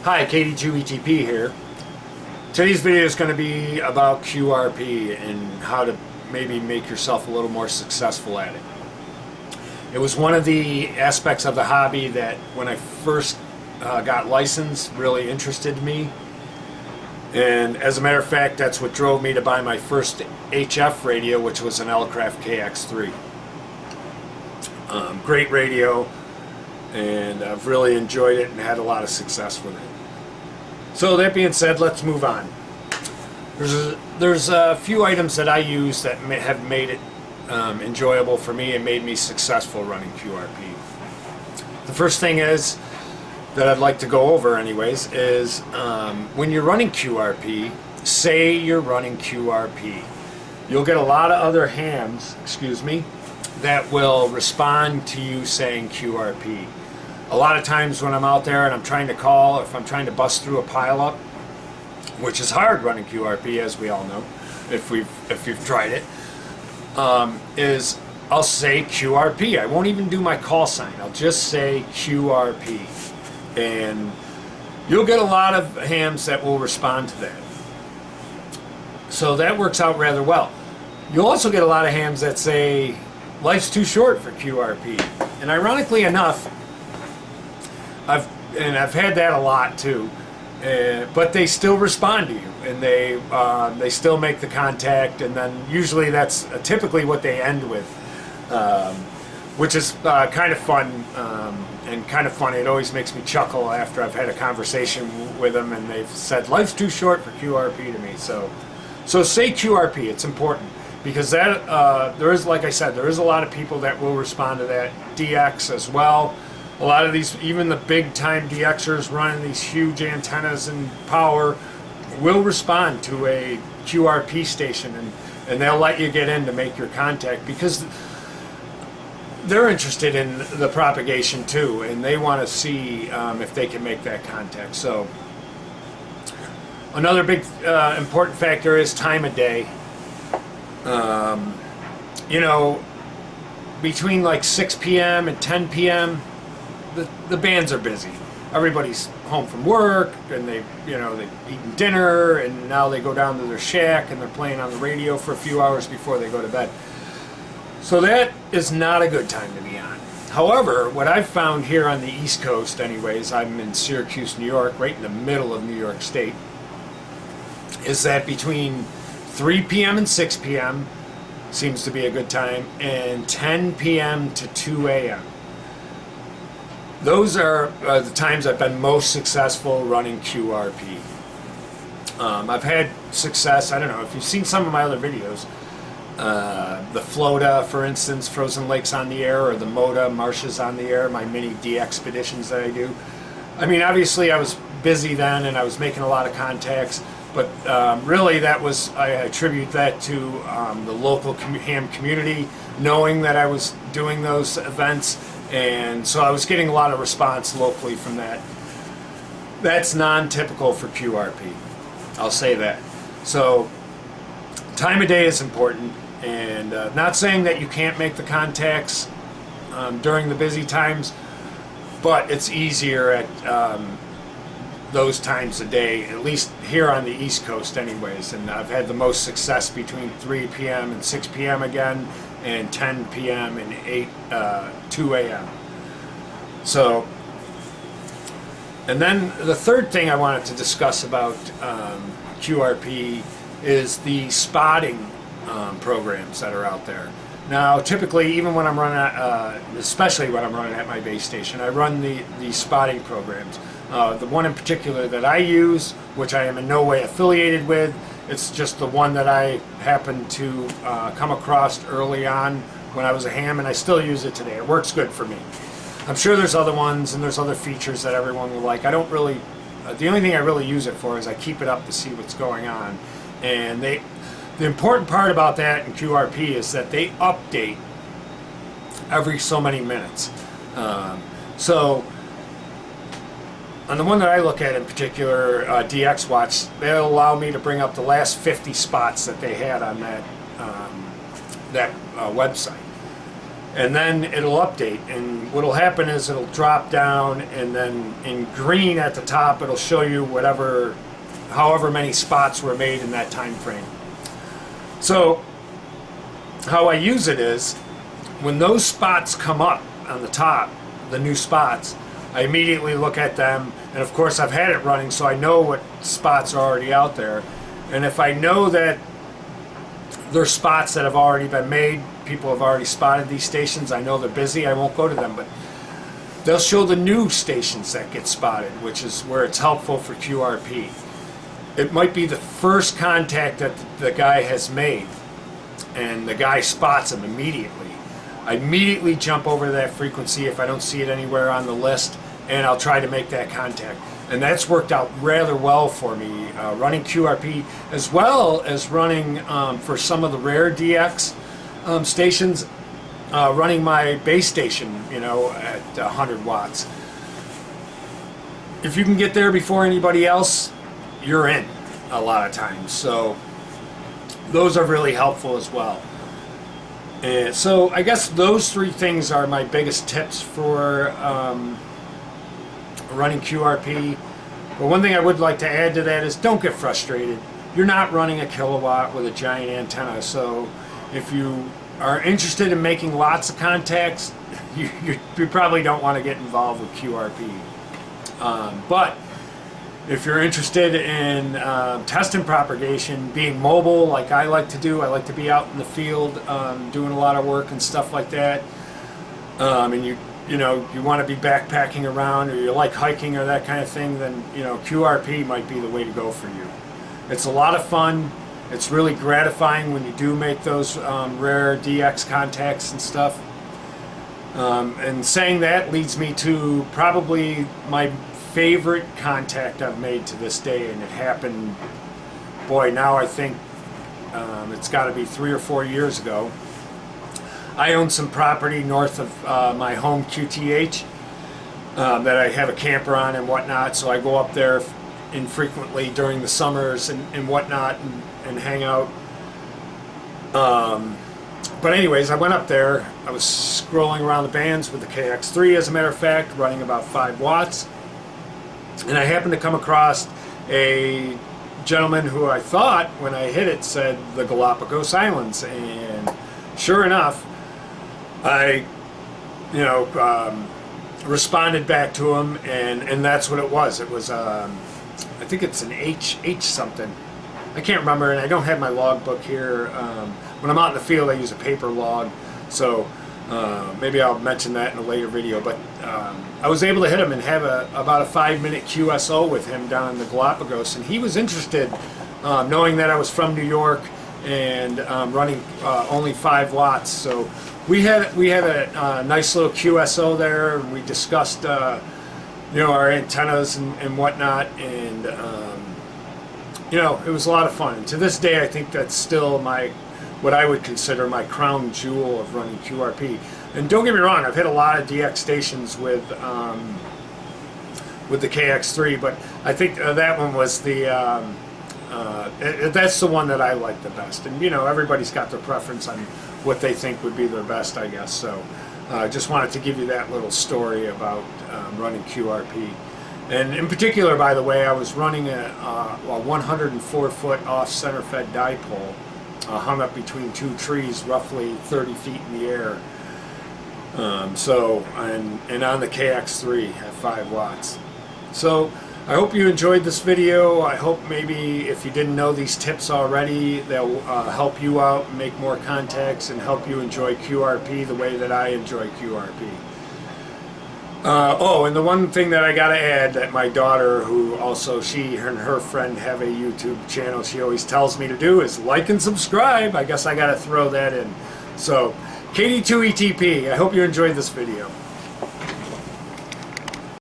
Hi, KD2ETP here. Today's video is going to be about QRP and how to maybe make yourself a little more successful at it. It was one of the aspects of the hobby that when I first got licensed really interested me. And as a matter of fact, that's what drove me to buy my first HF radio, which was an Elecraft KX3. Great radio, and I've really enjoyed it and had a lot of success with it. So that being said, let's move on. There's a few items that I use that have made it enjoyable for me and made me successful running QRP. The first thing is that I'd like to go over anyways is when you're running QRP, say you're running QRP. You'll get a lot of other hams, that will respond to you saying QRP. A lot of times when I'm out there and I'm trying to call, if I'm trying to bust through a pileup, which is hard running QRP, as we all know, if you've tried it, is I'll say QRP. I won't even do my call sign. I'll just say QRP. And you'll get a lot of hams that will respond to that. So that works out rather well. You'll also get a lot of hams that say life's too short for QRP. And ironically enough, I've had that a lot too, but they still respond to you, and they still make the contact, and then usually that's typically what they end with, which is kind of fun and kind of funny. It always makes me chuckle after I've had a conversation with them and they've said life's too short for QRP to me. So say QRP. It's important because that there is, like I said, there is a lot of people that will respond to that. DX as well. A lot of these, even the big time DXers running these huge antennas and power, will respond to a QRP station, and they'll let you get in to make your contact because they're interested in the propagation too, and they want to see if they can make that contact. So another big important factor is time of day. Between like 6 p.m. and 10 p.m. the bands are busy. Everybody's home from work, and they've eaten dinner, and now they go down to their shack and they're playing on the radio for a few hours before they go to bed. So that is not a good time to be on. However, what I've found here on the East Coast anyways, I'm in Syracuse, New York, right in the middle of New York State, is that between 3 p.m. and 6 p.m. seems to be a good time, and 10 p.m. to 2 a.m. Those are the times I've been most successful running QRP. I've had success, I don't know, if you've seen some of my other videos, the FLOTA, for instance, Frozen Lakes on the Air, or the MOTA, Marshes on the Air, my mini DXpeditions that I do. I mean, obviously I was busy then and I was making a lot of contacts, but really I attribute that to the local ham community knowing that I was doing those events. And so I was getting a lot of response locally from that. That's non-typical for QRP. I'll say that. So time of day is important, and not saying that you can't make the contacts during the busy times, but it's easier at those times of day, at least here on the East Coast anyways. And I've had the most success between 3 p.m. and 6 p.m. again, and 10 p.m. and 2 a.m. So, and then the third thing I wanted to discuss about QRP is the spotting programs that are out there. Now, typically, even when I'm running, especially when I'm running at my base station, I run the spotting programs. The one in particular that I use, which I am in no way affiliated with, it's just the one that I happened to come across early on when I was a ham, and I still use it today. It works good for me. I'm sure there's other ones and there's other features that everyone will like. I don't really, the only thing I really use it for is I keep it up to see what's going on. And the important part about that in QRP is that they update every so many minutes. So on the one that I look at in particular, DX Watch, they'll allow me to bring up the last 50 spots that they had on that website. and then it'll update. And what'll happen is it'll drop down, and then in green at the top it'll show you however many spots were made in that time frame. So how I use it is, when those spots come up on the top, the new spots, I immediately look at them, and of course I've had it running, so I know what spots are already out there. And if I know that there's spots that have already been made, people have already spotted these stations, I know they're busy, I won't go to them, but they'll show the new stations that get spotted, which is where it's helpful for QRP. It might be the first contact that the guy has made, and the guy spots him immediately. I immediately jump over to that frequency if I don't see it anywhere on the list, and I'll try to make that contact. And that's worked out rather well for me, running QRP, as well as running for some of the rare DX stations, running my base station, at 100 watts. If you can get there before anybody else, you're in a lot of times. So those are really helpful as well. And so I guess those three things are my biggest tips for running QRP. But one thing I would like to add to that is, don't get frustrated. You're not running a kilowatt with a giant antenna, so if you are interested in making lots of contacts, you probably don't want to get involved with QRP. But if you're interested in testing propagation, being mobile like I like to do, I like to be out in the field doing a lot of work and stuff like that, and you want to be backpacking around, or you like hiking or that kind of thing, then QRP might be the way to go for you. It's a lot of fun. It's really gratifying when you do make those rare DX contacts and stuff. And saying that leads me to probably my favorite contact I've made to this day, and it happened, boy, now I think it's got to be 3 or 4 years ago. I own some property north of my home QTH that I have a camper on and whatnot, so I go up there infrequently during the summers and whatnot and hang out. But anyways, I went up there. I was scrolling around the bands with the KX3, as a matter of fact, running about 5 watts. And I happened to come across a gentleman who I thought, when I hit it, said the Galapagos Islands. And sure enough, I, responded back to him, and that's what it was. It was, I think it's an H something. I can't remember, and I don't have my logbook here. When I'm out in the field, I use a paper log, so maybe I'll mention that in a later video. But I was able to hit him and have about a 5-minute QSO with him down in the Galapagos, and he was interested, knowing that I was from New York and running only 5 watts. So we had a nice little QSO there, and we discussed our antennas and whatnot, and it was a lot of fun. And to this day, I think that's still what I would consider my crown jewel of running QRP. And don't get me wrong, I've hit a lot of DX stations with the KX3, but I think that one was that's the one that I like the best. And everybody's got their preference on what they think would be their best, I guess. So I just wanted to give you that little story about running QRP. And in particular, by the way, I was running a 104-foot off-center fed dipole, hung up between 2 trees, roughly 30 feet in the air. And on the KX3 at 5 watts. So I hope you enjoyed this video. I hope maybe if you didn't know these tips already, they'll help you out and make more contacts and help you enjoy QRP the way that I enjoy QRP. And the one thing that I gotta add, that my daughter, who also she and her friend have a YouTube channel, she always tells me to do, is like and subscribe. I guess I gotta throw that in. So KD2ETP, I hope you enjoyed this video.